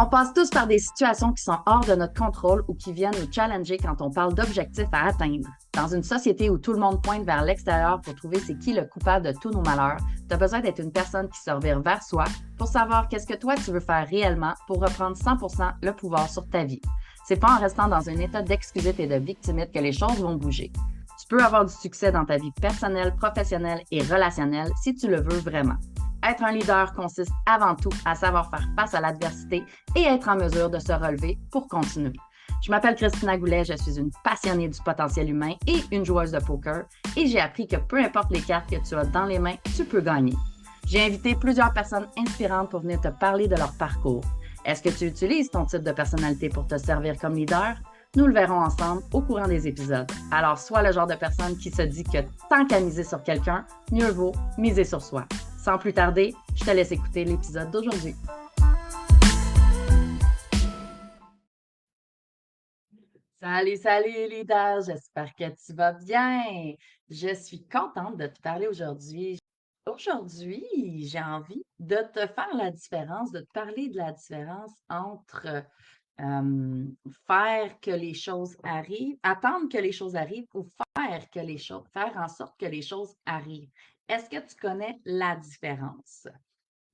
On passe tous par des situations qui sont hors de notre contrôle ou qui viennent nous challenger quand on parle d'objectifs à atteindre. Dans une société où tout le monde pointe vers l'extérieur pour trouver c'est qui le coupable de tous nos malheurs, tu as besoin d'être une personne qui se revire vers soi pour savoir qu'est-ce que toi tu veux faire réellement pour reprendre 100% le pouvoir sur ta vie. C'est pas en restant dans un état d'excusite et de victimite que les choses vont bouger. Tu peux avoir du succès dans ta vie personnelle, professionnelle et relationnelle si tu le veux vraiment. Être un leader consiste avant tout à savoir faire face à l'adversité et être en mesure de se relever pour continuer. Je m'appelle Christina Goulet, je suis une passionnée du potentiel humain et une joueuse de poker et j'ai appris que peu importe les cartes que tu as dans les mains, tu peux gagner. J'ai invité plusieurs personnes inspirantes pour venir te parler de leur parcours. Est-ce que tu utilises ton type de personnalité pour te servir comme leader? Nous le verrons ensemble au courant des épisodes. Alors, sois le genre de personne qui se dit que tant qu'à miser sur quelqu'un, mieux vaut miser sur soi. Sans plus tarder, je te laisse écouter l'épisode d'aujourd'hui. Salut, salut leader, j'espère que tu vas bien. Je suis contente de te parler aujourd'hui. Aujourd'hui, j'ai envie de te faire la différence, de te parler de la différence entre faire que les choses arrivent, attendre que les choses arrivent ou faire en sorte que les choses arrivent. Est-ce que tu connais la différence?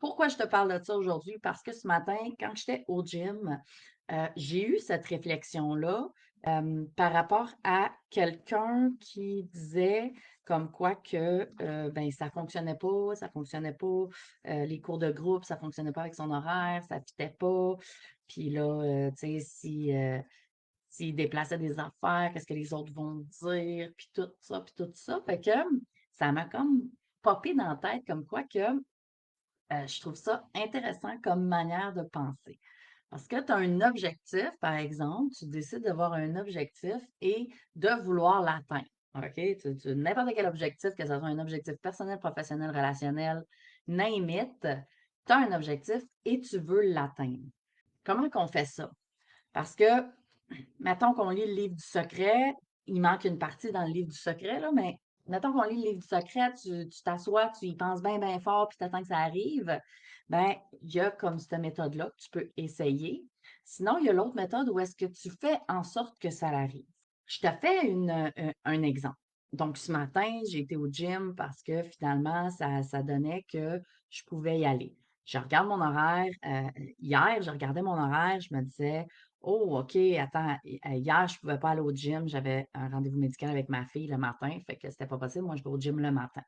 Pourquoi je te parle de ça aujourd'hui? Parce que ce matin, quand j'étais au gym, j'ai eu cette réflexion-là par rapport à quelqu'un qui disait comme quoi que ben, ça fonctionnait pas, les cours de groupe, ça fonctionnait pas avec son horaire, ça fitait pas. Puis là, tu sais, s'il déplaçait des affaires, qu'est-ce que les autres vont dire, puis tout ça, puis tout ça. Fait que ça m'a comme popé dans la tête comme quoi que je trouve ça intéressant comme manière de penser. Parce que tu as un objectif, par exemple, tu décides d'avoir un objectif et de vouloir l'atteindre. OK? N'importe quel objectif, que ce soit un objectif personnel, professionnel, relationnel, name it, tu as un objectif et tu veux l'atteindre. Comment qu'on fait ça? Parce que, mettons qu'on lit le livre du secret, il manque une partie dans le livre du secret, là, mais mettons qu'on lit le livre du secret, tu t'assois, tu y penses bien, bien fort, puis tu attends que ça arrive. Ben, il y a comme cette méthode-là que tu peux essayer. Sinon, il y a l'autre méthode où est-ce que tu fais en sorte que ça arrive. Je te fais un exemple. Donc, ce matin, j'ai été au gym parce que finalement, ça donnait que je pouvais y aller. Je regarde mon horaire. Hier, je regardais mon horaire, je me disais, oh, OK, attends, hier, je ne pouvais pas aller au gym. J'avais un rendez-vous médical avec ma fille le matin, fait que c'était pas possible. Moi, je vais au gym le matin.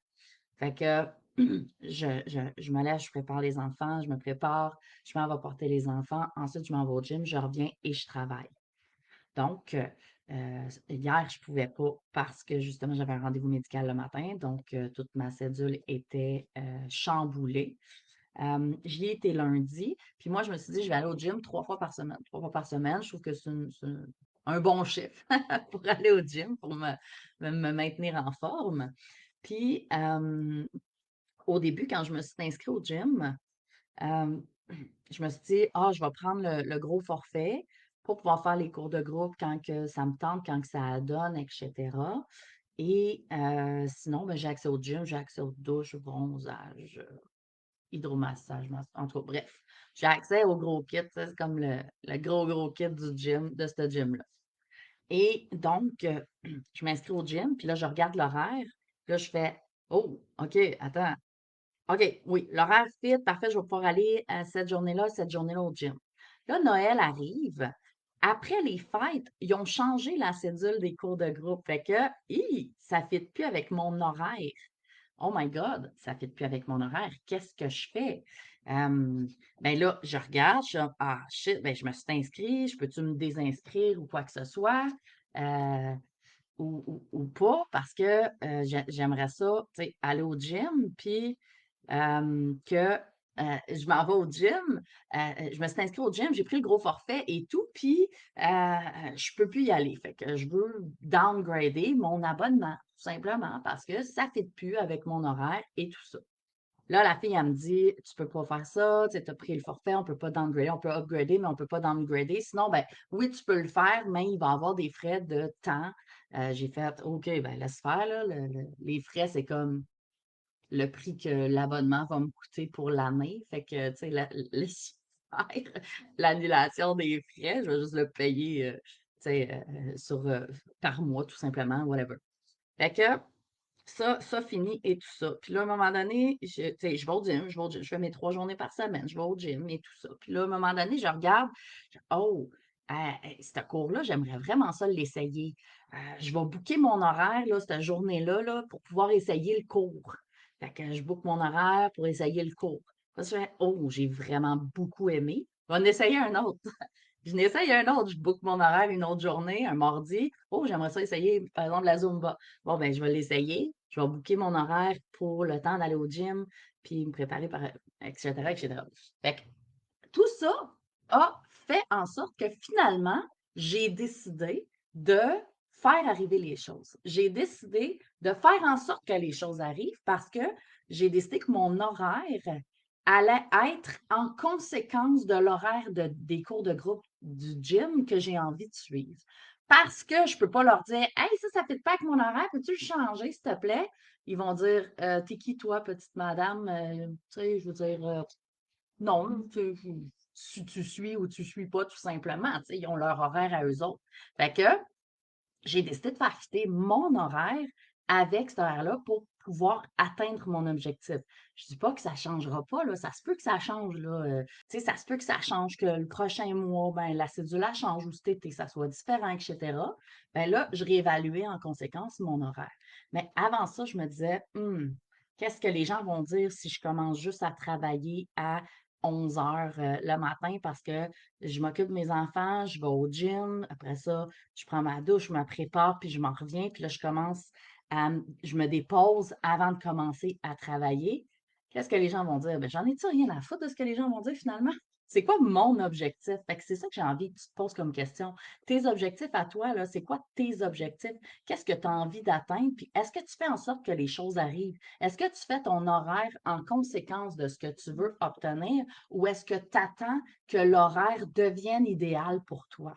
Fait que je me lève, je prépare les enfants, je me prépare, je m'en vais porter les enfants. Ensuite, je m'en vais au gym, je reviens et je travaille. Donc, hier, je ne pouvais pas parce que justement, j'avais un rendez-vous médical le matin. Donc, toute ma cédule était chamboulée. J'y ai été lundi. Puis moi, je me suis dit, je vais aller au gym 3 fois par semaine. 3 fois par semaine, je trouve que c'est un bon chiffre pour aller au gym, pour me maintenir en forme. Puis, au début, quand je me suis inscrite au gym, euh, je me suis dit, ah, je vais prendre le gros forfait pour pouvoir faire les cours de groupe quand que ça me tente, quand que ça donne, etc. Et sinon, ben, j'ai accès au gym, j'ai accès aux douches, bronzage, hydromassage, en tout cas, bref. J'ai accès au gros kit, c'est comme le gros kit du gym, de ce gym-là. Et donc, je m'inscris au gym, puis là, je regarde l'horaire. Là, je fais, oh, OK, attends. OK, oui, l'horaire fit, parfait, je vais pouvoir aller à cette journée-là au gym. Là, Noël arrive. Après les fêtes, ils ont changé la cédule des cours de groupe. Fait que, ça ne fit plus avec mon horaire. Oh my God, ça ne fit plus avec mon horaire. Qu'est-ce que je fais? Ben là, je regarde, je suis comme, ah shit, ben je me suis inscrit, je peux-tu me désinscrire ou quoi que ce soit? Euh, ou pas, parce que j'aimerais ça, tu sais, aller au gym, puis que je m'en vais au gym, je me suis inscrite au gym, j'ai pris le gros forfait et tout, puis je peux plus y aller. Fait que je veux downgrader mon abonnement, tout simplement, parce que ça ne fit plus avec mon horaire et tout ça. Là, la fille, elle me dit, tu peux pas faire ça, tu as pris le forfait, on peut pas downgrader, on peut upgrader, mais on peut pas downgrader. Sinon, ben oui, tu peux le faire, mais il va y avoir des frais de temps. J'ai fait, OK, ben laisse faire, là. Les frais, c'est comme le prix que l'abonnement va me coûter pour l'année. Fait que, tu sais, laisse faire l'annulation des frais, je vais juste le payer, tu sais, par mois, tout simplement, whatever. Fait que ça fini et tout ça. Puis là, à un moment donné, tu sais, je vais au gym, je fais mes 3 journées par semaine, je vais au gym et tout ça. Puis là, à un moment donné, je regarde, oh, ce cours-là, j'aimerais vraiment ça l'essayer. Je vais booker mon horaire, là, cette journée-là, là, pour pouvoir essayer le cours. Fait que je book mon horaire pour essayer le cours. Là, je fais, oh, j'ai vraiment beaucoup aimé. On va en essayer un autre. Je n'essaye un autre. Je book mon horaire une autre journée, un mardi. Oh, j'aimerais ça essayer, par exemple, la Zumba. Bon, ben, je vais l'essayer. Je vais booker mon horaire pour le temps d'aller au gym, puis me préparer par, etc., etc. Fait que tout ça a fait en sorte que finalement, j'ai décidé de faire arriver les choses. J'ai décidé de faire en sorte que les choses arrivent parce que j'ai décidé que mon horaire allait être en conséquence de l'horaire des cours de groupe du gym que j'ai envie de suivre. Parce que je ne peux pas leur dire, hey, ça ne fait pas avec mon horaire, peux-tu le changer, s'il te plaît? Ils vont dire, t'es qui, toi, petite madame? Tu sais, je veux dire, non, tu suis ou tu suis pas, tout simplement. Tu sais, ils ont leur horaire à eux autres. Fait que j'ai décidé de faire fitter mon horaire avec cet horaire-là pour pouvoir atteindre mon objectif. Je dis pas que ça changera pas, là. Ça se peut que ça change, là. Tu sais, ça se peut que ça change, que le prochain mois, ben, la cédule, elle change ou cet été, ça soit différent, etc. Ben là, je réévaluais en conséquence mon horaire. Mais avant ça, je me disais, qu'est-ce que les gens vont dire si je commence juste à travailler à 11 heures le matin parce que je m'occupe de mes enfants, je vais au gym, après ça, je prends ma douche, je me prépare, puis je m'en reviens, puis là, je me dépose avant de commencer à travailler. Qu'est-ce que les gens vont dire? Ben, j'en ai-tu rien à foutre de ce que les gens vont dire finalement? C'est quoi mon objectif? Fait que c'est ça que j'ai envie que tu te poses comme question. Tes objectifs à toi, là, c'est quoi tes objectifs? Qu'est-ce que tu as envie d'atteindre? Puis est-ce que tu fais en sorte que les choses arrivent? Est-ce que tu fais ton horaire en conséquence de ce que tu veux obtenir ou est-ce que tu attends que l'horaire devienne idéal pour toi?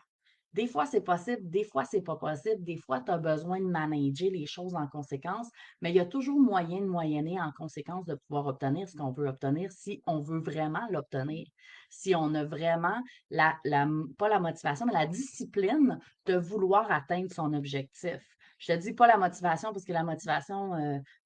Des fois, c'est possible, des fois, c'est pas possible. Des fois, tu as besoin de manager les choses en conséquence, mais il y a toujours moyen de moyenner en conséquence de pouvoir obtenir ce qu'on veut obtenir si on veut vraiment l'obtenir. Si on a vraiment pas la motivation, mais la discipline de vouloir atteindre son objectif. Je te dis pas la motivation parce que la motivation,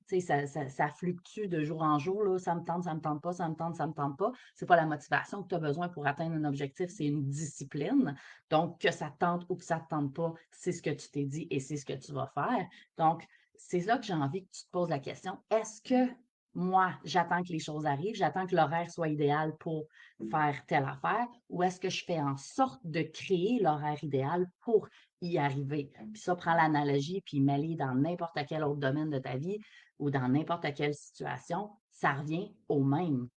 tu sais, ça fluctue de jour en jour, là. Ça me tente pas, ça me tente, ça me tente pas. C'est pas la motivation que tu as besoin pour atteindre un objectif, c'est une discipline. Donc, que ça te tente ou que ça ne te tente pas, c'est ce que tu t'es dit et c'est ce que tu vas faire. Donc, c'est là que j'ai envie que tu te poses la question. Est-ce que moi, j'attends que les choses arrivent, j'attends que l'horaire soit idéal pour faire telle affaire, ou est-ce que je fais en sorte de créer l'horaire idéal pour y arriver? Puis ça prend l'analogie, puis mêler dans n'importe quel autre domaine de ta vie ou dans n'importe quelle situation, ça revient au même.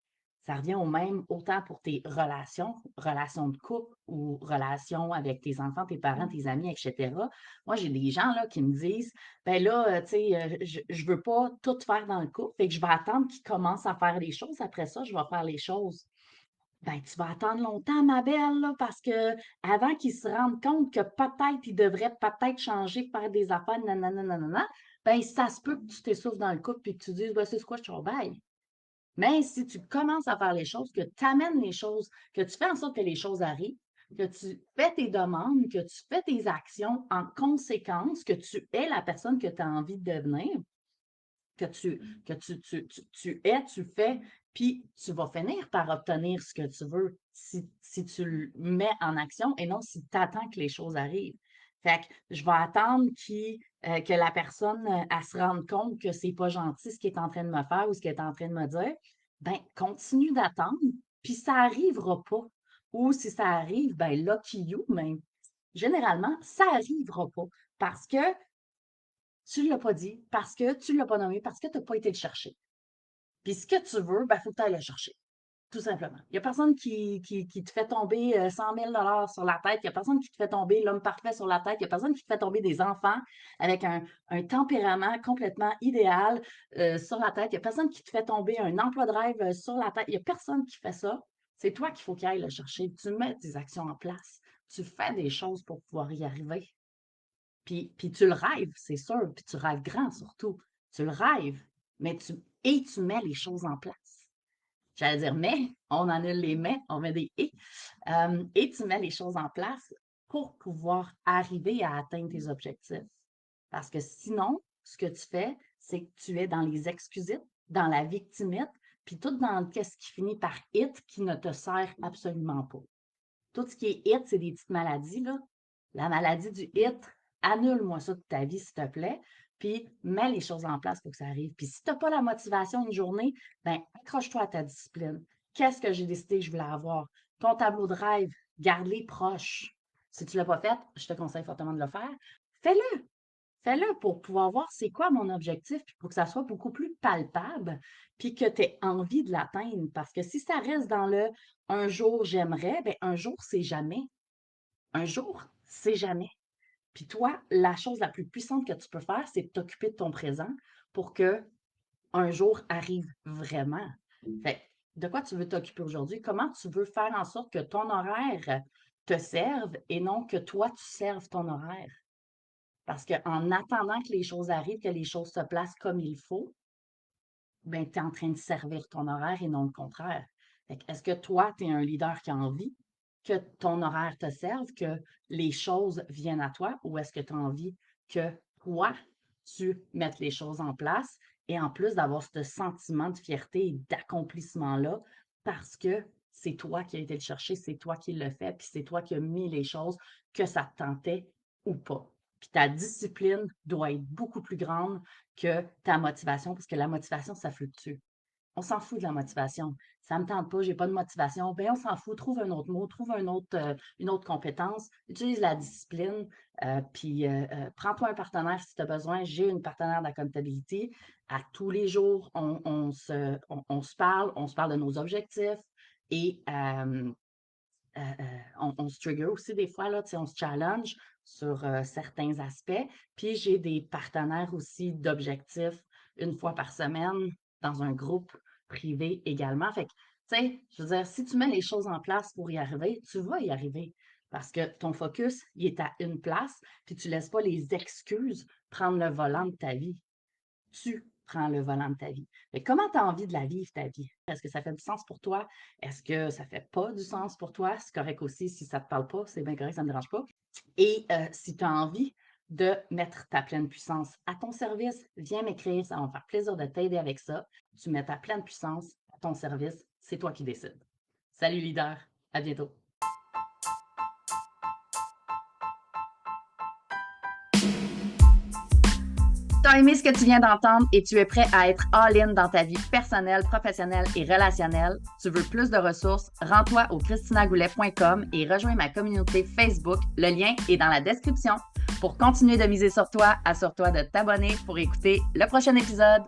Ça revient au même autant pour tes relations de couple ou relations avec tes enfants, tes parents, tes amis, etc. Moi, j'ai des gens là, qui me disent, ben là, tu sais, je veux pas tout faire dans le couple, fait que je vais attendre qu'ils commencent à faire les choses. Après ça, je vais faire les choses. Ben, tu vas attendre longtemps, ma belle, là, parce que avant qu'ils se rendent compte que peut-être ils devraient peut-être changer, faire des affaires, nanana, nanana, ben, ça se peut que tu t'essouffles dans le couple et que tu dises, ben, c'est quoi, je travaille. Mais si tu commences à faire les choses, que tu amènes les choses, que tu fais en sorte que les choses arrivent, que tu fais tes demandes, que tu fais tes actions en conséquence, que tu es la personne que tu as envie de devenir, que tu es, tu fais, puis tu vas finir par obtenir ce que tu veux si tu le mets en action et non si tu attends que les choses arrivent. Fait que je vais attendre que la personne elle se rende compte que c'est pas gentil ce qu'il est en train de me faire ou ce qu'il est en train de me dire. Ben, continue d'attendre, puis ça arrivera pas. Ou si ça arrive, ben lucky you, mais généralement, ça arrivera pas parce que tu ne l'as pas dit, parce que tu ne l'as pas nommé, parce que tu n'as pas été le chercher. Puis ce que tu veux, ben, il faut que tu ailles le chercher, tout simplement. Il n'y a personne qui te fait tomber 100 000 sur la tête. Il n'y a personne qui te fait tomber l'homme parfait sur la tête. Il n'y a personne qui te fait tomber des enfants avec un tempérament complètement idéal sur la tête. Il n'y a personne qui te fait tomber un emploi de rêve sur la tête. Il n'y a personne qui fait ça. C'est toi qu'il faut qu'il aille le chercher. Tu mets tes actions en place. Tu fais des choses pour pouvoir y arriver. Puis tu le rêves, c'est sûr, puis tu rêves grand surtout. Tu le rêves, mais tu mets les choses en place. j'allais dire mais, on annule les mais, on met des et tu mets les choses en place pour pouvoir arriver à atteindre tes objectifs. Parce que sinon, ce que tu fais, c'est que tu es dans les excusites, dans la victimite, puis tout dans ce qui finit par it qui ne te sert absolument pas. Tout ce qui est it, c'est des petites maladies, là. La maladie du it, annule-moi ça de ta vie, s'il te plaît, puis mets les choses en place pour que ça arrive. Puis si tu n'as pas la motivation une journée, ben accroche-toi à ta discipline. Qu'est-ce que j'ai décidé que je voulais avoir? Ton tableau de rêve, garde-les proches. Si tu ne l'as pas fait, je te conseille fortement de le faire. Fais-le! Fais-le pour pouvoir voir c'est quoi mon objectif, puis pour que ça soit beaucoup plus palpable, puis que tu aies envie de l'atteindre. Parce que si ça reste dans le un jour j'aimerais, bien un jour c'est jamais. Un jour, c'est jamais. Puis toi, la chose la plus puissante que tu peux faire, c'est de t'occuper de ton présent pour que un jour arrive vraiment. Fait que, de quoi tu veux t'occuper aujourd'hui? Comment tu veux faire en sorte que ton horaire te serve et non que toi, tu serves ton horaire? Parce qu'en attendant que les choses arrivent, que les choses se placent comme il faut, ben, tu es en train de servir ton horaire et non le contraire. Est-ce que toi, tu es un leader qui a envie que ton horaire te serve, que les choses viennent à toi, ou est-ce que tu as envie que toi, tu mettes les choses en place et en plus d'avoir ce sentiment de fierté et d'accomplissement-là parce que c'est toi qui as été le chercher, c'est toi qui l'as fait, puis c'est toi qui as mis les choses, que ça te tentait ou pas. Puis ta discipline doit être beaucoup plus grande que ta motivation, parce que la motivation, ça fluctue. On s'en fout de la motivation. Ça ne me tente pas, j'ai pas de motivation. Ben, on s'en fout. Trouve un autre mot, trouve une autre compétence. Utilise la discipline, puis prends-toi un partenaire si tu as besoin. J'ai une partenaire d'accountability. À tous les jours, on se parle de nos objectifs et on se trigger aussi des fois, là, on se challenge sur certains aspects. Puis j'ai des partenaires aussi d'objectifs une fois par semaine dans un groupe privé également. Fait que, tu sais, je veux dire, si tu mets les choses en place pour y arriver, tu vas y arriver. Parce que ton focus, il est à une place, puis tu ne laisses pas les excuses prendre le volant de ta vie. Tu prends le volant de ta vie. Mais comment tu as envie de la vivre, ta vie? Est-ce que ça fait du sens pour toi? Est-ce que ça ne fait pas du sens pour toi? C'est correct aussi si ça ne te parle pas, c'est bien correct, ça ne me dérange pas. Et si tu as envie de mettre ta pleine puissance à ton service, viens m'écrire, ça va me faire plaisir de t'aider avec ça. Tu mets ta pleine puissance à ton service, c'est toi qui décides. Salut leader, à bientôt. Tu as aimé ce que tu viens d'entendre et tu es prêt à être all-in dans ta vie personnelle, professionnelle et relationnelle. Tu veux plus de ressources? Rends-toi au christinagoulet.com et rejoins ma communauté Facebook. Le lien est dans la description. Pour continuer de miser sur toi, assure-toi de t'abonner pour écouter le prochain épisode.